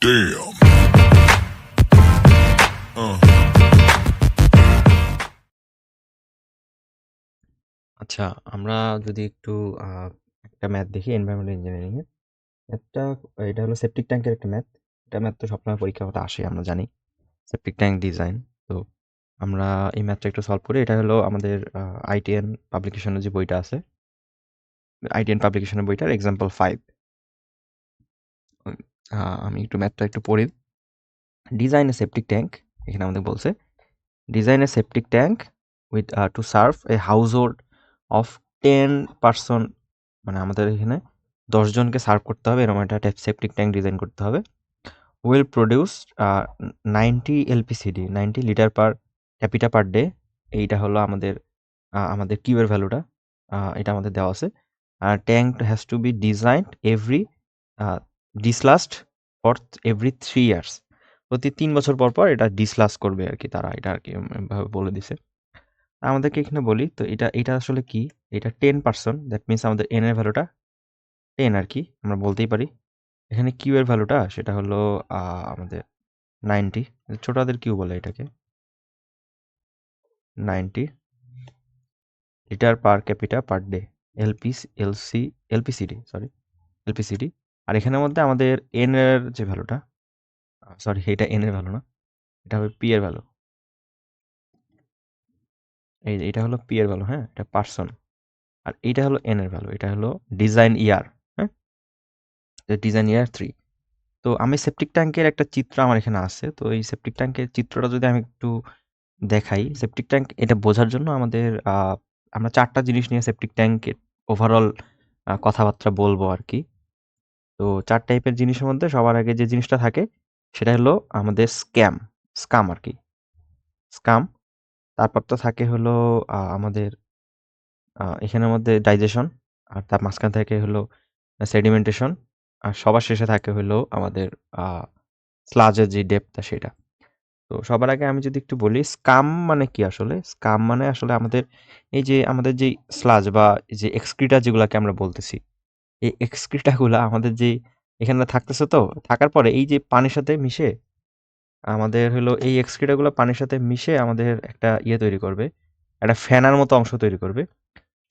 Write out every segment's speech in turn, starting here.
Damn. আচ্ছা, আমরা যদি একটু একটা ম্যাথ দেখি এনভায়রনমেন্টাল ইঞ্জিনিয়ারিং এর। ম্যাথটা এটা হলো সেপ্টিক ট্যাঙ্কের একটা ম্যাথ। এটা ম্যাথ তো সবসময় পরীক্ষা হতে আসে আমরা জানি। Septic tank design. তো আমরা এই ম্যাথটা একটু সলভ করি। এটা হলো আমাদের আইটিএন পাবলিকেশনের যে বইটা আছে। আইটিএন পাবলিকেশনের বইটার এক্সাম্পল 5। আমি একটু ম্যাথটা একটু পড়ি। ডিজাইন এ সেপ্টিক ট্যাঙ্ক, এখানে আমাদের বলছে design A septic tank with to serve A household of 10 person, মানে আমাদের এখানে 10 জনকে সার্ভ করতে হবে এরকম একটা সেপ্টিক ট্যাঙ্ক ডিজাইন করতে হবে। Will produce 90 LPCD, 90 litre per capita per day. এইটা হলো আমাদের কিউয়ের ভ্যালুটা, এটা আমাদের দেওয়া আছে। আর tank has to be designed every desludged for every 3 years. প্রতি 3 বছর পর পর এটা ডিসলাস করবে আর কি, তারা এটা আর কি ভাবে বলে দিছে। আমাদেরকে এখানে বলি তো এটা আসলে কি, এটা 10%, দ্যাট মিনস আমাদের এন এর ভ্যালুটা 10 আর কি, আমরা বলতেই পারি। এখানে কিউ এর ভ্যালুটা সেটা হলো আমাদের 90, ছোটদের কিউ বলে এটাকে, 90 litre per capita per day, LPCD. আর এখানের মধ্যে আমাদের এন এর যে ভ্যালুটা, সরি এটা এন এর ভ্যালু না, এটা হবে পি এর ভ্যালু। এটা হলো পি এর ভ্যালু, হ্যাঁ, এটা পার্সন। আর এইটা হলো এন এর ভ্যালু, এটা হলো ডিজাইন ইয়ার, হ্যাঁ, ডিজাইন ইয়ার 3। তো আমি সেপ্টিক ট্যাঙ্কের একটা চিত্র আমার এখানে আছে, তো এই সেপ্টিক ট্যাঙ্কের চিত্রটা যদি আমি একটু দেখাই, সেপ্টিক ট্যাঙ্ক এটা বোঝার জন্য আমাদের আমরা 4টা জিনিস নিয়ে সেপ্টিক ট্যাঙ্কের ওভারঅল কথাবার্তা বলবো আর কি। তো 4 টাইপের জিনিসের মধ্যে সবার আগে যে জিনিসটা থাকে সেটা হলো আমাদের স্কাম আর কি, স্কাম। তারপর তো থাকে হলো আমাদের এখানের মধ্যে ডাইজেশন, আর তার মাঝখানে থাকে হলো সেডিমেন্টেশন, আর সবার শেষে থাকে হলো আমাদের স্লাজের যে ডেপথটা সেটা। তো সবার আগে আমি যদি একটু বলি স্কাম মানে কি, আসলে স্কাম মানে আসলে আমাদের যে স্লাজ বা যে এক্সক্রিটা যেগুলাকে আমরা বলতেছি, এই এক্সক্রিটাগুলা আমাদের যে এখানে থাকতেছে, তো থাকার পরে এই যে পানির সাথে মিশে আমাদের হলো এই এক্সক্রিটাগুলো পানির সাথে মিশে আমাদের একটা ইয়ে তৈরি করবে, একটা ফেনার মতো অংশ তৈরি করবে।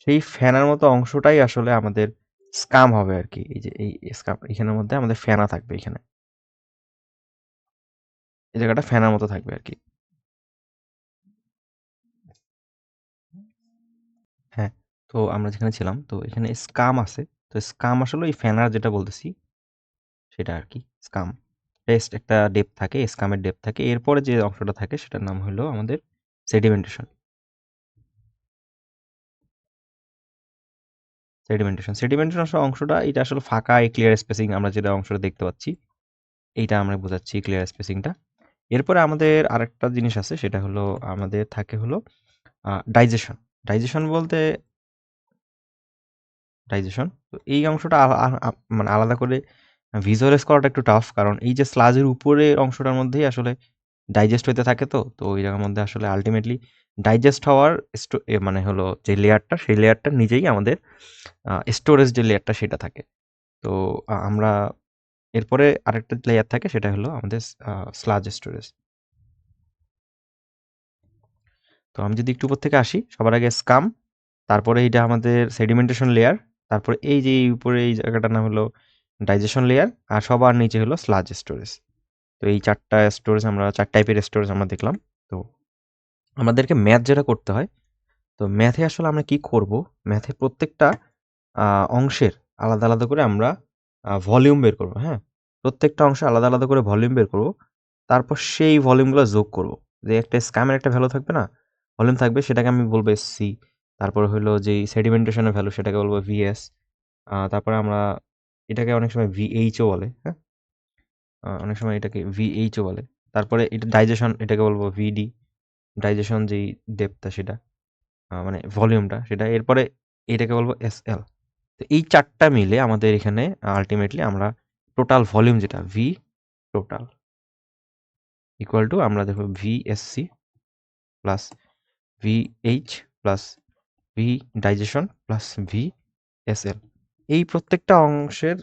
সেই ফেনার মতো অংশটাই আসলে আমাদের স্কাম হবে আর কি। এই যে এই স্কাম, এখানের মধ্যে আমাদের ফেনা থাকবে, এখানে এই জায়গাটা ফেনার মতো থাকবে আর কি। হ্যাঁ, তো আমরা যেখানে ছিলাম, তো এখানে স্কাম আছে। তো স্কাম আসলে ওই ফেনার যেটা বলতেছি সেটা আর কি স্কাম। টেস্ট একটা ডেপথ থাকে, স্কামের ডেপথ থাকে, এরপরে যে অংশটা থাকে সেটার নাম হলো আমাদের সেডিমেন্টেশন। সেডিমেন্টেশন অংশটা এটা আসলে ফাঁকা, এই ক্লিয়ার স্পেসিং আমরা যেটা অংশটা দেখতে পাচ্ছি এইটা আমরা বোঝাচ্ছি ক্লিয়ার স্পেসিংটা। এরপরে আমাদের আরেকটা জিনিস আছে, সেটা হলো আমাদের থাকে হলো ডাইজেশন। ডাইজেশন বলতে ডাইজেশন, তো এই অংশটা মানে আলাদা করে ভিজুয়ালাইজ করাটা একটু টাফ, কারণ এই যে স্লাজের উপরের অংশটার মধ্যেই আসলে ডাইজেস্ট হইতে থাকে। তো ওই জায়গার মধ্যে আসলে আলটিমেটলি ডাইজেস্ট হওয়ার মানে হলো যে লেয়ারটা, সেই লেয়ারটা নিজেই আমাদের স্টোরেজ যে লেয়ারটা সেটা থাকে। তো আমরা এরপরে আরেকটা লেয়ার থাকে, সেটা হলো আমাদের স্লাজ স্টোরেজ। তো আমি যদি একটু উপর থেকে আসি, সবার আগে স্কাম, তারপরে এইটা আমাদের সেডিমেন্টেশন লেয়ার, তারপরে এই যে এই উপরে এই জায়গাটার নাম হলো ডাইজেশন লেয়ার, আর সবার নিচে হলো স্লাজ স্টোরেজ। তো এই 4টা স্টোরেজ, আমরা 4 টাইপের স্টোরেজ আমরা দেখলাম। তো আমাদেরকে ম্যাথ যেটা করতে হয়, তো ম্যাথে আসলে আমরা কি করব, ম্যাথে প্রত্যেকটা অংশের আলাদা আলাদা করে আমরা ভলিউম বের করব, হ্যাঁ, প্রত্যেকটা অংশে আলাদা আলাদা করে ভলিউম বের করব। তারপর সেই ভলিউমগুলো যোগ করব। যে একটা স্ক্যামের একটা ভ্যালু থাকবে না, ভলিউম থাকবে, সেটাকে আমি বলবো এসসি। তারপর হলো যেই সেডিমেন্টেশনের ভ্যালু সেটাকে বলবো ভিএস। তারপরে আমরা এটাকে অনেক সময় ভিএইচও বলে, হ্যাঁ, অনেক সময় এটাকে ভিএইচও বলে। তারপরে এটা ডাইজেশন, এটাকে বলবো ভিডি, ডাইজেশন যেই ডেপথটা সেটা, মানে ভলিউমটা সেটা। এরপরে এটাকে বলবো এসএল। তো এই 4টা মিলে আমাদের এখানে আল্টিমেটলি আমরা টোটাল ভলিউম যেটা ভি টোটাল ইকুয়াল টু আমরা দেখো VSC plus VH plus V digestion plus V SL. এই প্রত্যেকটা অংশের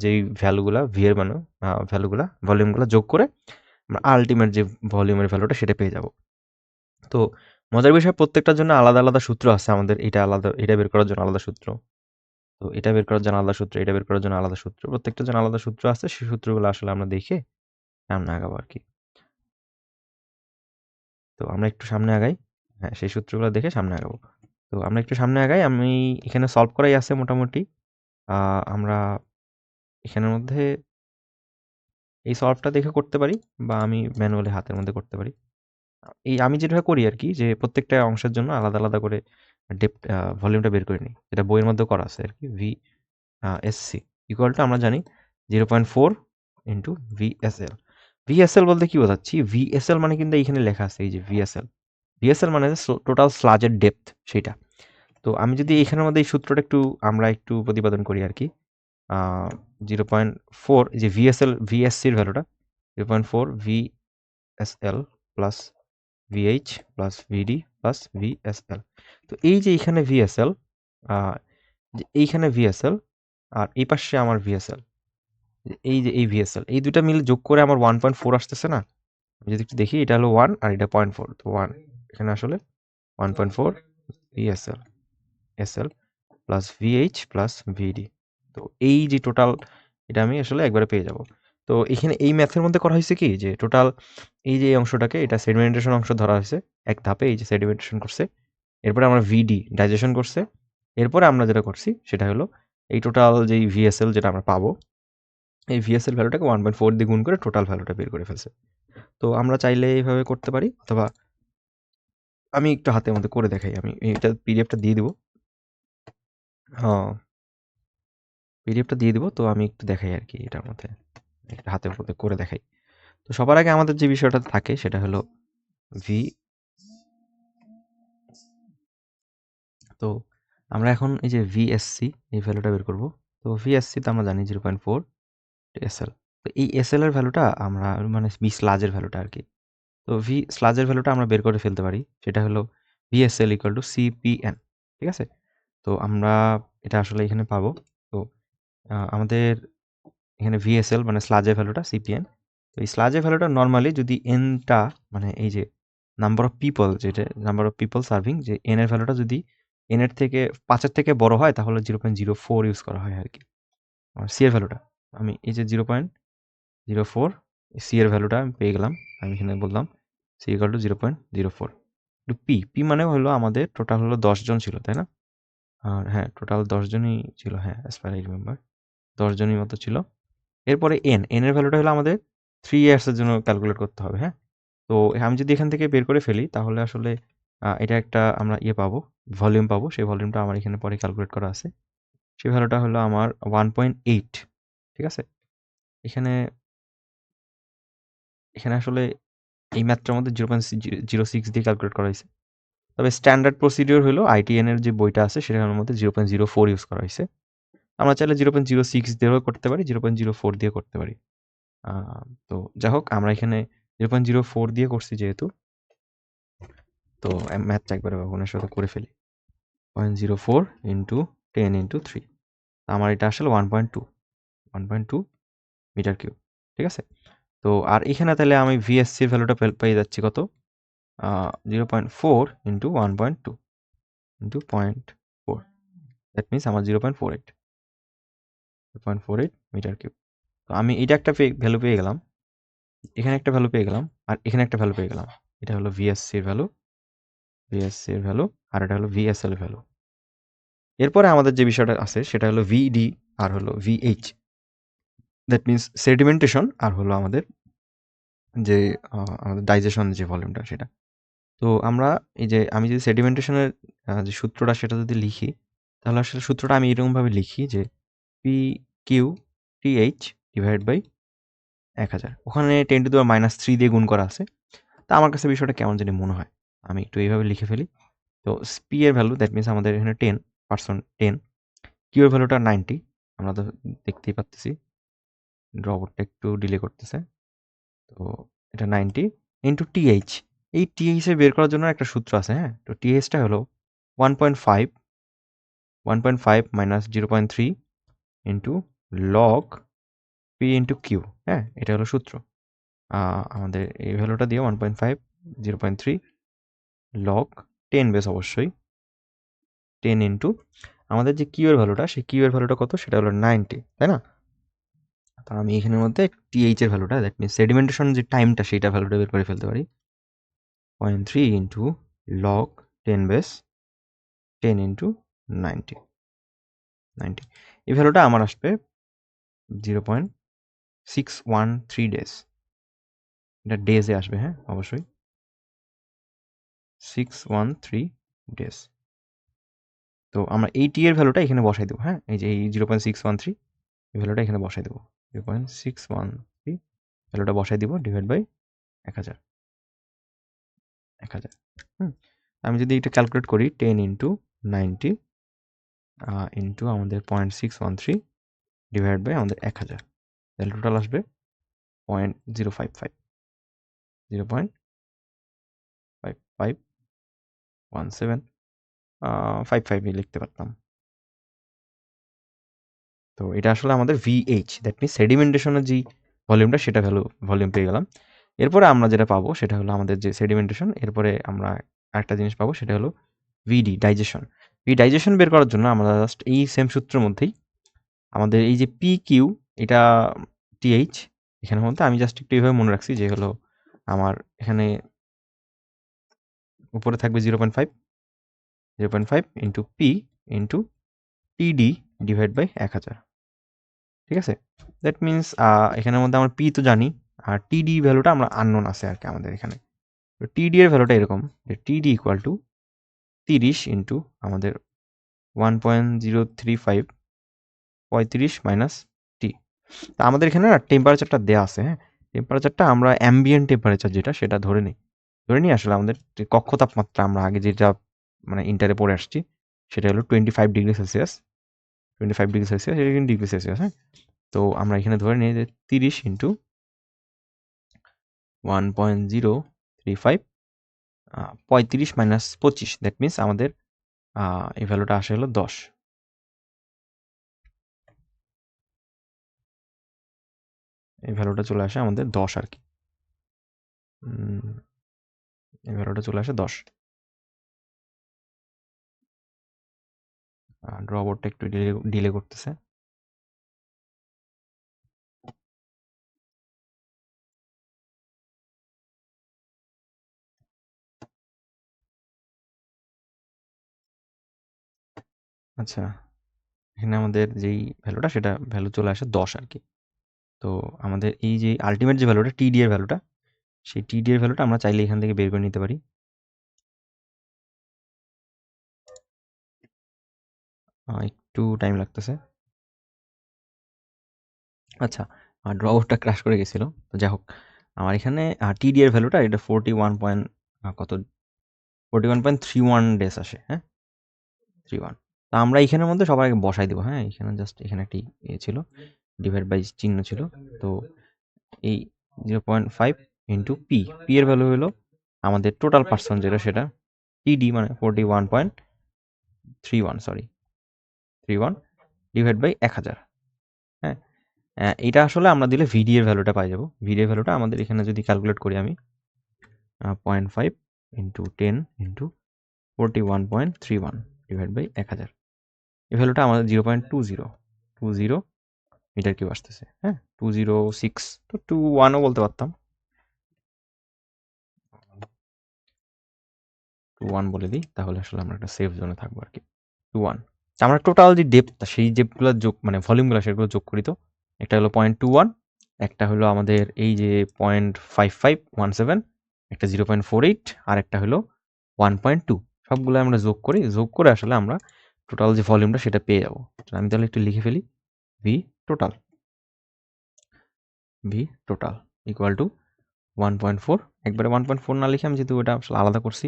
যেই ভ্যালুগুলা ভি এর ভ্যালুগুলা ভলিউমগুলা যোগ করে আমরা আল্টিমেট যে ভলিউমের ভ্যালুটা সেটা পেয়ে যাব। তো মজার বিষয় প্রত্যেকটার জন্য আলাদা আলাদা সূত্র আছে আমাদের, এটা বের করার জন্য আলাদা সূত্র, তো এটা বের করার জন্য আলাদা সূত্র, এটা বের করার জন্য আলাদা সূত্র, প্রত্যেকটার জন্য আলাদা সূত্র আছে। সেই সূত্রগুলো আসলে আমরা দেখে সামনে আগাবো আর কি। তো আমরা একটু সামনে আগাই, হ্যাঁ সেই সূত্রগুলো দেখে সামনে আগাবো। তো আমরা একটু সামনে আগাই, আমি এখানে সলভ করাই আছে মোটামুটি। আমরা এখানের মধ্যে এই সলভটা দেখে করতে পারি বা আমি ম্যানুয়ালি হাতের মধ্যে করতে পারি। এই আমি যেটা করি আর কি, যে প্রত্যেকটা অংশের জন্য আলাদা আলাদা করে ডেপথ ভলিউমটা বের করে নিই, যেটা বইয়ের মধ্যে করা আছে আর কি। ভি এসসি ইকুয়াল টু আমরা জানি 0.4 ইন্টু ভিএসএল। ভিএসএল বলতে কি বোঝাচ্ছি? ভিএসএল মানে কিন্তু এইখানে লেখা আছে, এই যে ভিএসএল। ভিএসএল মানে টোটাল স্লাজের ডেপথ, সেটা। তো আমি যদি এইখানের মধ্যে এই সূত্রটা আমরা একটু প্রতিপাদন করি আর কি। 0.4 যে ভিএসসির ভ্যালুটা 0.4 ভিএসএল প্লাস ভিএইচ প্লাস ভিডি প্লাস ভিএসএল। তো এই যে এইখানে ভিএসএল, যে এইখানে ভিএসএল আর এই পাশে আমার ভিএসএল, এই যে এই ভিএসএল, এই দুটা মিলে যোগ করে আমার 1.4 আসতেছে না? আমি যদি একটু দেখি, এটা হলো 1 আর এটা 0.4, তো 1 এখানে আসলে 1.4 VSL SL plus VH plus VD. তো এই যে টোটাল, এটা আমি আসলে একবারে পেয়ে যাব। তো এখানে এই ম্যাথের মধ্যে করা হয়েছে কি, যে টোটাল এই যে অংশটাকে, এটা সেডিমেন্টেশন অংশ ধরা হয়েছে এক ধাপে, এই যে সেডিমেন্টেশন করছে, এরপরে আমরা ভিডি ডাইজেশন করছে, এরপরে আমরা যেটা করছি সেটা হলো এই টোটাল যেই ভিএসএল যেটা আমরা পাবো, এই ভিএসএল ভ্যালুটাকে 1.4 দিয়ে গুণ করে টোটাল ভ্যালুটা বের করে ফেলছে। তো আমরা চাইলে এইভাবে করতে পারি, অথবা আমি একটু হাতের মধ্যে করে দেখাই, আমি এটা পিডিএফটা দিয়ে দিব। হ্যাঁ, পিডিএফটা দিয়ে দিব, তো আমি একটু দেখাই আর কি, এটার মধ্যে একটা হাতের মধ্যে করে দেখাই। তো সবার আগে আমাদের যে বিষয়টা থাকে সেটা হলো ভি। তো আমরা এখন এই যে ভিএসসি এই ভ্যালুটা বের করব। তো ভিএসসি তো আমরা জানি 0.4 এসএল। তো এই এসএল এর ভ্যালুটা আমরা মানে ভি স্লাজের ভ্যালুটা আর কি। তো ভি স্লাজের ভ্যালুটা আমরা বের করে ফেলতে পারি, সেটা হলো ভিএসএল ইকুয়াল টু সিপিএন। ঠিক আছে? তো আমরা এটা আসলে এখানে পাবো। তো আমাদের এখানে ভিএসএল মানে স্লাজের ভ্যালুটা সিপিএন। তো এই স্লাজের ভ্যালুটা নর্মালি যদি এনটা মানে এই যে নাম্বার অফ পিপল, যেটা নাম্বার অফ পিপল সার্ভিং, যে এন এর ভ্যালুটা যদি এন এর থেকে 5 এর থেকে বড় হয় তাহলে 0.04 ইউজ করা হয় আর কি। আর সি এর ভ্যালুটা আমি এই যে 0.04 সি এর ভ্যালুটা আমি পেয়ে গেলাম। আমি এখানে বললাম C equal to 0.04 P. P মানে হলো আমাদের টোটাল হলো 10 জন ছিল, তাই না? আর হ্যাঁ, টোটাল 10 জনই ছিল, হ্যাঁ, অ্যাজ পার আই রিমেম্বার 10 জনই মতো ছিল। এরপরে এন এর ভ্যালুটা হলো আমাদের 3 ইয়ার্সের জন্য ক্যালকুলেট করতে হবে, হ্যাঁ? তো আমি যদি এখান থেকে বের করে ফেলি তাহলে আসলে এটা একটা আমরা পাবো, ভলিউম পাবো। সেই ভলিউমটা আমার এখানে পরে ক্যালকুলেট করা আছে। সেই ভ্যালুটা হলো আমার 1.8। ঠিক আছে? এখানে এখানে আসলে এই ম্যাথটার মধ্যে 0.06 দিয়ে ক্যালকুলেট করা হয়েছে। তবে স্ট্যান্ডার্ড প্রসিডিওর হলো আইটিএন এর যে বইটা আছে সেটার মধ্যে 0.04 ইউজ করা হয়েছে। আমরা চাইলে 0.06 দিয়েও করতে পারি, 0.04 দিয়ে করতে পারি। তো যাই হোক, আমরা এখানে 0.04 দিয়ে করছি যেহেতু, তো ম্যাথটা একবারে বাবুনের সাথে করে ফেলি। 0.04 ইন্টু 10 ইন্টু 3, আমার এটা আসলে 1.2 মিটার কিউব। ঠিক আছে? তো আর এখানে তাহলে আমি ভিএসসির ভ্যালুটা পেয়ে যাচ্ছি কত? 0.4 ইন্টু 1.2 ইন্টু 0.4, দ্যাট মিনস আমার 0.48 মিটার কিউব। তো আমি এটা একটা ভ্যালু পেয়ে গেলাম, এখানে একটা ভ্যালু পেয়ে গেলাম, আর এখানে একটা ভ্যালু পেয়ে গেলাম। এটা হলো ভিএসসির ভ্যালু, আর এটা হলো ভিএসএল এর ভ্যালু। এরপরে আমাদের যে বিষয়টা আছে সেটা হলো ভিডি আর হলো ভিএইচ, দ্যাট মিনস সেডিমেন্টেশন আর হলো আমাদের যে আমাদের ডাইজেশন যে ভলিউমটা সেটা। তো আমরা এই যে আমি যদি সেডিমেন্টেশনের যে সূত্রটা সেটা যদি লিখি, তাহলে আসলে সূত্রটা আমি এরকমভাবে লিখি যে P Q TH divide by 1000। ওখানে 10⁻³ দিয়ে গুণ করা আছে। তা আমার কাছে বিষয়টা কেমন জানি মনে হয়, আমি একটু এইভাবে লিখে ফেলি। তো পি এর ভ্যালু দ্যাট মিনস আমাদের এখানে 10%, কিউ এর ভ্যালুটা 90, আমরা তো দেখতেই পাচ্ছি রবটটা একটু ডিলে করতেছে। তো এটা 90 ইন্টু টিএইচ। এই টিএইচ এর বের করার জন্য একটা সূত্র আছে, হ্যাঁ? তো টিএইচটা হলো 1.5 minus 0.3 into log P into Q. হ্যাঁ, এটা হলো সূত্র। আমাদের এই ভ্যালুটা দিয়ে 1.5 0.3 লগ 10 বেস অবশ্যই 10 ইন্টু আমাদের যে কিউ এর ভ্যালুটা, সেই কিউ এর ভ্যালুটা কত, সেটা হলো 90, তাই না? তা আমি এখানের মধ্যে টিএইচ এর ভ্যালুটা, দ্যাট মিনস সেডিমেন্টেশন যে টাইমটা, সেইটা ভ্যালুটা বের করে ফেলতে পারি। 0.3 ইন্টু লগ 10 বেস 10 ইন্টু 90 এই ভ্যালুটা আমার আসবে 0.613 ডেজ। এটা ডেজে আসবে, হ্যাঁ অবশ্যই 613 ডেজ। তো আমরা এই টি এর ভ্যালুটা এখানে বসাই দেবো। হ্যাঁ, এই যে এই 0.613 এই ভ্যালুটা এখানে বসাই দেবো। 0.613 ভ্যালুটা বসাই দিব ডিভাইড বাই 1000। আমি যদি এটা ক্যালকুলেট করি 10 ইন্টু 90 ইন্টু আমাদের 0.613 ডিভাইড বাই আমাদের 1000, তাহলে টোটাল আসবে 0.055 0.5517 লিখতে পারতাম। তো এটা আসলে আমাদের VH, দ্যাট মিনস সেডিমেন্টেশনের যে ভলিউমটা, সেটা ভলিউম পেয়ে গেলাম। এরপরে আমরা যেটা পাবো সেটা হলো আমাদের যে সেডিমেন্টেশন, এরপরে আমরা আরেকটা জিনিস পাবো সেটা হলো VD, ডাইজেশন। ডাইজেশন বের করার জন্য আমরা জাস্ট এই সেম সূত্রের মধ্যেই আমাদের এই যে PQ, এটা TH, এখানের মধ্যে আমি জাস্ট একটু এইভাবে মনে রাখছি যে হলো আমার এখানে উপরে থাকবে 0.5 into P into TD divide by 1000। ঠিক আছে, দ্যাট মিনস এখানের মধ্যে আমরা পি তো জানি, আর টিডি ভ্যালুটা আমরা আননোন আছে আর কি আমাদের এখানে। তো টিডি এর ভ্যালুটা এরকম যে টিডি ইকুয়াল টু 30 ইন্টু আমাদের 1.035 35 মাইনাস টি। তা আমাদের এখানে না টেম্পারেচারটা দেওয়া আছে। হ্যাঁ, টেম্পারেচারটা আমরা অ্যাম্বিয়েন্ট টেম্পারেচার যেটা, সেটা ধরে নিই আসলে আমাদের কক্ষ তাপমাত্রা আমরা আগে যেটা মানে ইন্টারে পড়ে আসছি, সেটা হলো 25 degree Celsius. 25 degree Celsius, 18 degree Celsius. হ্যাঁ, তো আমরা এখানে ধরে নিই যে 30 ইন্টু 1.035 35 মাইনাস 25, দ্যাট মিনস আমাদের এই ভ্যালুটা আসে হলো 10। এই ভ্যালুটা চলে আসে আমাদের 10 আর কি। এই ভ্যালুটা চলে আসে 10। ড্রবোর্ডটা একটু ডিলে করতেছে। আচ্ছা, এখানে আমাদের যেই ভ্যালুটা, সেটা ভ্যালু চলে আসে 10 আর কি। তো আমাদের এই যে আলটিমেট যে ভ্যালুটা, টিডি এর ভ্যালুটা, সেই টিডি এর ভ্যালুটা আমরা চাইলে এখান থেকে বের করে নিতে পারি। একটু টাইম লাগতেছে। আচ্ছা, ড্রবোর্ডটা ক্র্যাশ করে গেছিল। তো যাই হোক, আমার এখানে টিডি এর ভ্যালুটা এটা 41.31 ডেজ আসে। হ্যাঁ, 31। তা আমরা এখানের মধ্যে সবার আগে বসাই দেবো। হ্যাঁ, এখানে জাস্ট এখানে একটি ছিল, ডিভাইড বাই চিহ্ন ছিল। তো এই 0.5 ইন্টু পি এর ভ্যালু হলো আমাদের টোটাল পার্সন যেটা, সেটা টিডি মানে 41 ডিভাইড বাই 1000। হ্যাঁ, এটা আসলে আমরা দিলে ভিডি এর ভ্যালুটা পাই যাবো। ভিডি এর ভ্যালুটা আমাদের এখানে যদি ক্যালকুলেট করি আমি 0.5 ইন্টু 10 ইন্টু 41.31 ডিভাইড বাই 1000, এই ভ্যালুটা আমাদের 0.20 মিটার কিউব আসতেছে। হ্যাঁ, 206, তো 21ও বলতে পারতাম, 21 বলে দিই, তাহলে আসলে আমরা একটা সেফ জোনে থাকবো আর কি। 21, আমরা টোটাল যে ডেপথটা, সেই ডেপগুলো যোগ মানে ভলিউমগুলো, সেগুলো যোগ করি। তো একটা হলো 0.21, একটা হলো আমাদের এই যে 0.5517, একটা 0.48, আর একটা হলো 1.2। সবগুলো আমরা যোগ করি, যোগ করে আসলে আমরা টোটাল যে ভলিউমটা সেটা পেয়ে যাবো। আমি তাহলে একটু লিখে ফেলি, ভি টোটাল ইকুয়াল টু 1.4। একবারে 1.4 না লিখে আমি যেহেতু ওটা আসলে আলাদা করছি,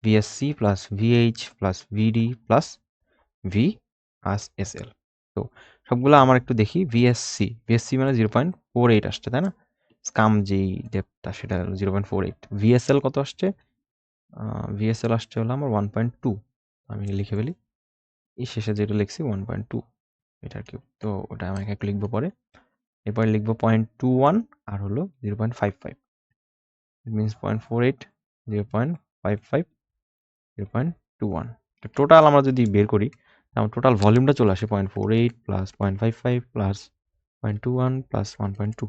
ভিএসসি প্লাস ভিএইচ প্লাস ভিডি প্লাস ভি আস এসএল। তো সবগুলো আমার একটু দেখি। ভিএসসি মানে 0.48 আসছে, তাই না? স্কাম যেই ডেপটা, সেটা 0.48। ভিএসএল কত আসছে? ভিএসএল আসছে হলো আমার 1.2। আমি লিখে ফেলি, এই শেষে যেটা লিখছি 1.2। Metre cube. তো ওটা আমি একটু লিখবো পরে। এরপরে লিখবো 0.21 আর হলো 0.55। It means 0.48, 0.55, 0.21। টোটাল আমরা যদি বের করি, আমার টোটাল ভলিউমটা চলে আসে 0.48 প্লাস 0.55 প্লাস 0.21 প্লাস 1.2।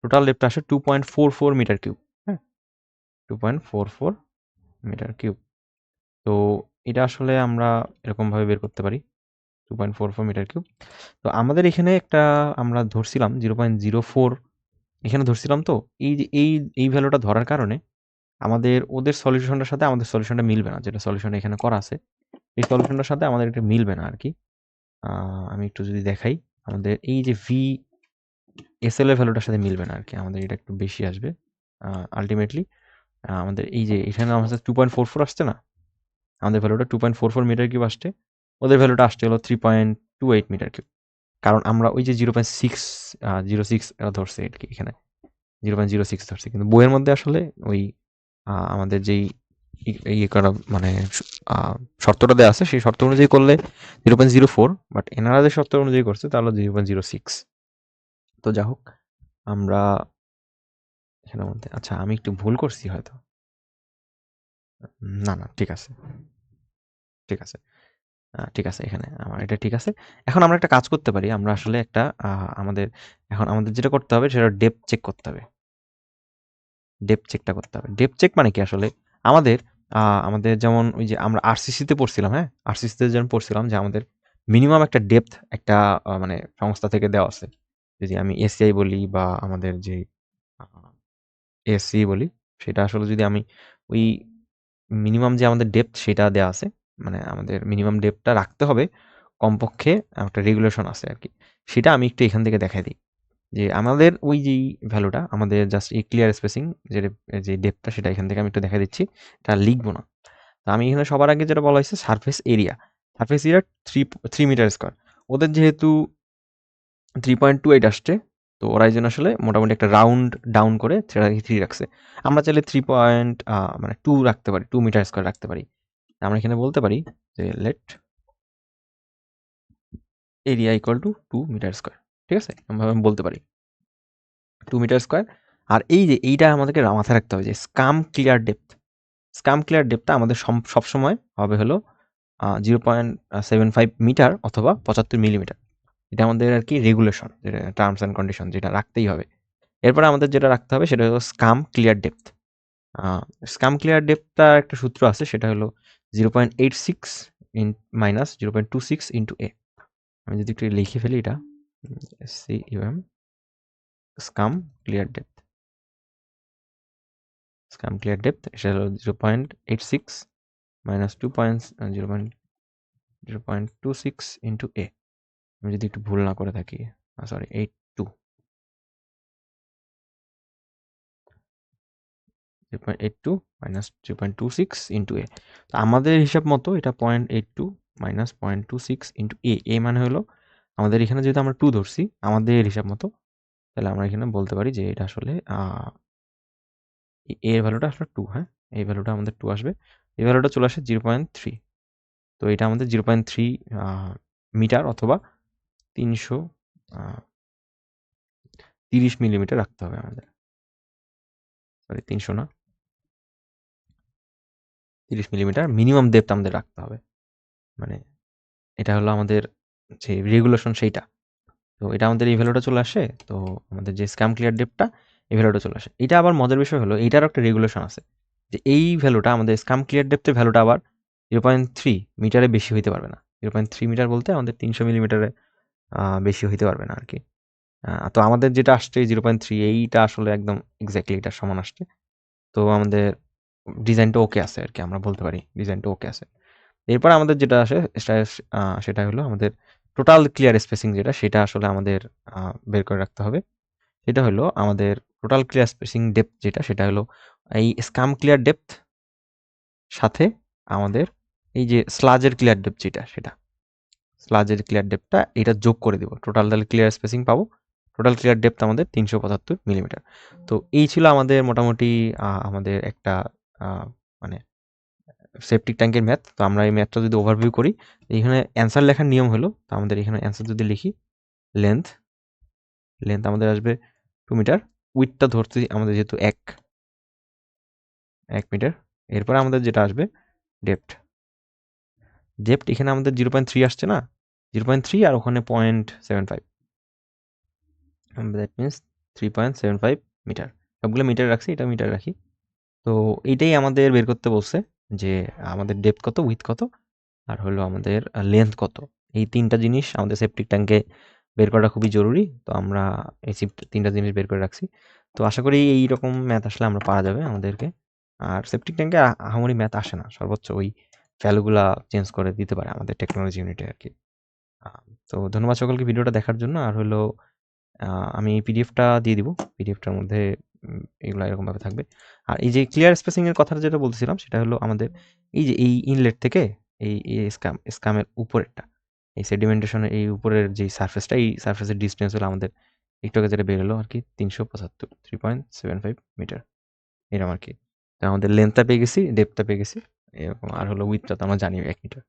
টোটাল ডেপটা আসে 2.44 মিটার কিউব। হ্যাঁ, 2.44 মিটার কিউব। তো এটা আসলে আমরা এরকমভাবে বের করতে পারি, 2.44 মিটার কিউব। তো আমাদের এখানে একটা আমরা ধরছিলাম 0.04 এখানে ধরছিলাম। তো এই যে এই ভ্যালুটা ধরার কারণে আমাদের ওদের সলিউশনটার সাথে আমাদের সলিউশনটা মিলবে না, যেটা সলিউশন এখানে করা আছে এই সলিউশনটার সাথে আমাদের এটা মিলবে না আর কি। আমি একটু যদি দেখাই, আমাদের এই যে ভি এসএল এর ভ্যালুটার সাথে মিলবে না আর কি, আমাদের এটা একটু বেশি আসবে আলটিমেটলি। আমাদের এই যে এখানে আমাদের 2.44 আসছে না, আমাদের ভ্যালুটা 2.44 মিটার কিউব আসছে, ওদের ভ্যালুটা আসছে হলো 3.28 মিটার কিউব। কারণ আমরা ওই যে 0.606 ধরছে আর কি, এখানে 0.06 ধরছে, কিন্তু বইয়ের মধ্যে আসলে ওই আমাদের যেই ইয়ে করা মানে শর্তটা দেওয়া আছে সেই শর্ত অনুযায়ী করলে 0.04, বাট এনারা যে শর্ত অনুযায়ী করছে তাহলে 0.06। তো যা হোক, আমরা এখানে মধ্যে আচ্ছা আমি একটু ভুল করছি হয়তো, না না ঠিক আছে, ঠিক আছে, ঠিক আছে, এখানে আমার এটা ঠিক আছে। এখন আমরা একটা কাজ করতে পারি, আমরা আসলে একটা আমাদের এখন আমাদের যেটা করতে হবে সেটা ডেপথ চেক করতে হবে। ডেপথ চেকটা করতে হবে। ডেপথ চেক মানে কি আসলে আমাদের আমাদের যেমন ওই যে আমরা আরসিসিতে পড়ছিলাম, হ্যাঁ? আরসিসিতে যেমন পড়ছিলাম যে আমাদের মিনিমাম একটা ডেপথ একটা মানে সংস্থা থেকে দেওয়া আছে। যদি আমি এসিআই বলি বা আমাদের যে আ এএসসি বলি, সেটা আসলে যদি আমি ওই মিনিমাম যে আমাদের ডেপথ সেটা দেওয়া আছে। মানে আমাদের মিনিমাম ডেপথটা রাখতে হবে কমপক্ষে, একটা রেগুলেশন আছে আরকি। সেটা আমি একটু এখান থেকে দেখাই দিই। যে আমাদের ওই যেই ভ্যালুটা আমাদের জাস্ট এই ক্লিয়ার স্পেসিং যে ডেপথটা সেটা এখান থেকে আমি একটু দেখা দিচ্ছি। এটা লিখবো না। তো আমি এখানে সবার আগে যেটা বলা হয়েছে surface area. Surface area 3 metre square. ওদের যেহেতু 3.28 আসছে, তো ওরা এইজন্য আসলে মোটামুটি একটা রাউন্ড ডাউন করে 3 রাখছে। আমরা চাইলে 3 পয়েন্ট মানে 2 রাখতে পারি, 2 মিটার স্কয়ার রাখতে পারি। আমরা এখানে বলতে পারি যে let area equal to 2 metre square. ঠিক আছে? এমনভাবে আমি বলতে পারি। 2 মিটার স্কয়ার। আর এই যে এইটা আমাদেরকে মাথায় রাখতে হবে যে scum clear depth. Scum clear ডেপথটা আমাদের সবসময় হবে হলো 0.75 মিটার অথবা 75 মিলিমিটার। এটা আমাদের আর কি রেগুলেশন, যেটা টার্মস অ্যান্ড কন্ডিশন, যেটা রাখতেই হবে। এরপরে আমাদের যেটা রাখতে হবে সেটা হলো scum clear depth. Scum clear ডেপথটার একটা সূত্র আছে, সেটা হলো 0.86 মাইনাস 0.26 ইন্টু এ। আমি যদি একটু লিখে ফেলি এটা, SCUM scam clear depth, scum clear depth সেটা হলো 0.86 মাইনাস 0.26 ইন্টু এ। আমি যদি একটু ভুল না করে থাকি, সরি 82, 0.82 মাইনাস 0.26 ইন্টু এ। তো আমাদের হিসাব মতো এটা 0.82 মাইনাস 0.26 ইন্টু এ। এ মানে হলো আমাদের এখানে যেহেতু আমরা 2 ধরছি আমাদের হিসাব মতো, তাহলে আমরা এখানে বলতে পারি যে এটা আসলে এর ভ্যালুটা আসলে 2, হ্যাঁ? এই ভ্যালুটা আমাদের 2 আসবে। এই ভ্যালুটা চলে আসে 0.3। তো এটা আমাদের 0.3 মিটার অথবা 330 মিলিমিটার রাখতে হবে আমাদের। সরি 300 না, 30 মিলিমিটার মিনিমাম ডেপথ আমাদের রাখতে হবে। মানে এটা হলো আমাদের যে রেগুলেশন সেইটা। তো এটা আমাদের এই ভ্যালুটা চলে আসে। তো আমাদের যে স্ক্যাম ক্লিয়ার ডেপথটা এই ভ্যালুটা চলে আসে। এটা আবার মজার বিষয় হলো এইটারও একটা রেগুলেশন আছে। যে এই ভ্যালুটা আমাদের স্ক্যাম ক্লিয়ার ডেপথের ভ্যালুটা আবার 0.3 মিটারে বেশি হইতে পারবে না। 0.3 মিটার বলতে আমাদের 300 মিলিমিটারে বেশি হইতে পারবে না আরকি। তো আমাদের যেটা আসছে 0.3 এইটা আসলে একদম এক্সাক্টলি এটার সমান আসছে। তো আমাদের ডিজাইনটা ওকে আছে আরকি, আমরা বলতে পারি ডিজাইনটা ওকে আছে। এরপর আমাদের যেটা আসে সেটা হলো আমাদের টোটাল ক্লিয়ার স্পেসিং যেটা, সেটা আসলে আমাদের বের করে রাখতে হবে। সেটা হলো আমাদের টোটাল ক্লিয়ার স্পেসিং ডেপথ যেটা, সেটা হলো এই স্কাম ক্লিয়ার ডেপথ সাথে আমাদের এই যে স্লাজের ক্লিয়ার ডেপথ যেটা, সেটা স্লাজের ক্লিয়ার ডেপথটা এটা যোগ করে দিব। টোটাল তাহলে ক্লিয়ার স্পেসিং পাবো। টোটাল ক্লিয়ার ডেপথ আমাদের 375 মিলিমিটার। তো এই ছিল আমাদের মোটামুটি আমাদের একটা মানে সেপটিক ট্যাঙ্কের ম্যাথ। তো আমরা এই ম্যাথটা যদি ওভারভিউ করি, এখানে অ্যান্সার লেখার নিয়ম হলো, তো আমাদের এখানে অ্যান্সার যদি লিখি, লেন্থ আমাদের আসবে 2 মিটার, উইথটা ধরছি আমাদের যেহেতু 1 মিটার। এরপরে আমাদের যেটা আসবে ডেপ্থ এখানে আমাদের 0.3 আসছে না, 0.3 আর ওখানে 0.75, দ্যাট মিনস 3.75 মিটার। সবগুলো মিটার রাখছি, এটা মিটার রাখি। তো এইটাই আমাদের বের করতে বলছে যে আমাদের ডেপথ কত, উইথ কত, আর হলো আমাদের লেন্থ কত। এই 3টা জিনিস আমাদের সেপটিক ট্যাঙ্কে বের করা খুবই জরুরি। তো আমরা এই 3টা জিনিস বের করে রাখছি। তো আশা করি এইরকম ম্যাথ আসলে আমরা পারা যাবে আমাদেরকে। আর সেপটিক ট্যাঙ্কে আহামরি ম্যাথ আসে না, সর্বোচ্চ ওই ভ্যালুগুলা চেঞ্জ করে দিতে পারে আমাদের টেকনোলজি ইউনিটে আর কি। তো ধন্যবাদ সকলকে ভিডিওটা দেখার জন্য। আর হলো আমি পিডিএফটা দিয়ে দিব, পিডিএফটার মধ্যে এগুলো এরকমভাবে থাকবে। আর এই যে ক্লিয়ার স্পেসিংয়ের কথাটা যেটা বলতেছিলাম, সেটা হলো আমাদের এই যে এই ইনলেট থেকে এই স্কামের উপরেরটা, এই সেডিমেন্টেশনের এই উপরের যে সারফেসটা, এই সারফেসের ডিস্টেন্স হলো আমাদের একটু আগে যেটা বের হলো আর কি 375, 3.75 মিটার, এরকম আর কি। তো আমাদের লেন্থটা পেয়ে গেছি, ডেপথটা পেয়ে গেছি এরকম, আর হলো উইথটা তো আমরা জানি 1 মিটার।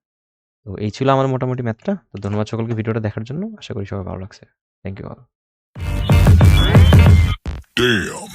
তো এই ছিল আমার মোটামুটি ম্যাথটা। তো ধন্যবাদ সকলকে ভিডিওটা দেখার জন্য, আশা করি সবাই ভালো লাগছে। Thank you all. Damn.